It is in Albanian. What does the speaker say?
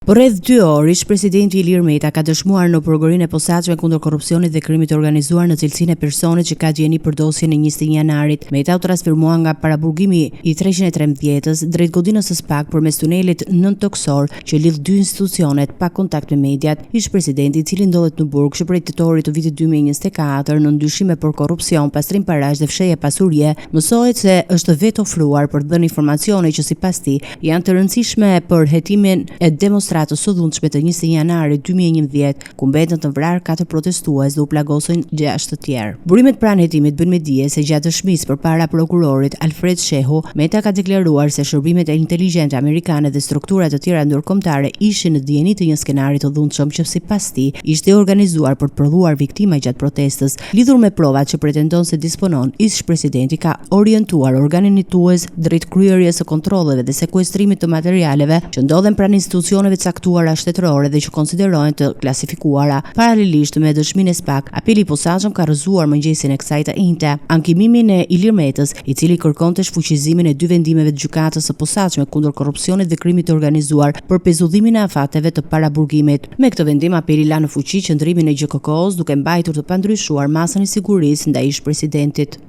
Për rreth 2 orë, ish-presidenti Ilir Meta ka dëshmuar në prokurorin e posaçme kundër korrupsionit dhe krimit të organizuar në cilësinë e personit që ka gjeni për dosjen e 21 janarit. Meta u transfermua nga paraburgimi i 313-s drejt godinës së SPAK përmes tunelit nën toksor që lidh dy institucionet pa kontakt me mediat. Ish-presidenti, i cili ndodhet në burg që prej tetorit të vitit 2024 në ndyshime për korrupsion, pastrim parash dhe fshehje pasurie, mësohet se është vetë ofruar për të dhënë informacione që sipas tij janë të rëndësishme për hetimin e demonstratës së dhunshme të 21 janarit 2011, ku mbetën të vrarë 4 protestues dhe u plagosën 6 të tjerë. Burimet pranë hetimit bën me dije se gjatë dëshmisë përpara prokurorit Alfred Shehu, Meta ka deklaruar se shërbimet e inteligjente amerikane dhe strukturat të tjera ndërkombëtare ishin në dijeni të një skenari të dhunshëm që sipas tij ishte organizuar për të prodhuar viktima gjatë protestës. Lidhur me provat që pretendon se disponon, ish-presidenti ka orientuar organin hetues drejt kryerjes së kontrolleve dhe sekuestrimit të materialeve që ndodhen pranë institucioneve caktuara shtetërore dhe që konsiderohen të klasifikuara. Paralelisht me dëshminë e SPAK, apeli i posaçëm ka rrëzuar mëngjesin e kësaj të njëjte ankimimin e Ilir Metës, i cili kërkonte shfuqizimin e 2 vendimeve të gjykatës së posaçme kundër korrupsionit dhe krimit të organizuar për pezullimin e afateve të paraburgimit. Me këtë vendim, apeli la në fuqi qëndrimin e GJKK-s, duke mbajtur të pandryshuar masën e sigurisë ndaj ish-presidentit.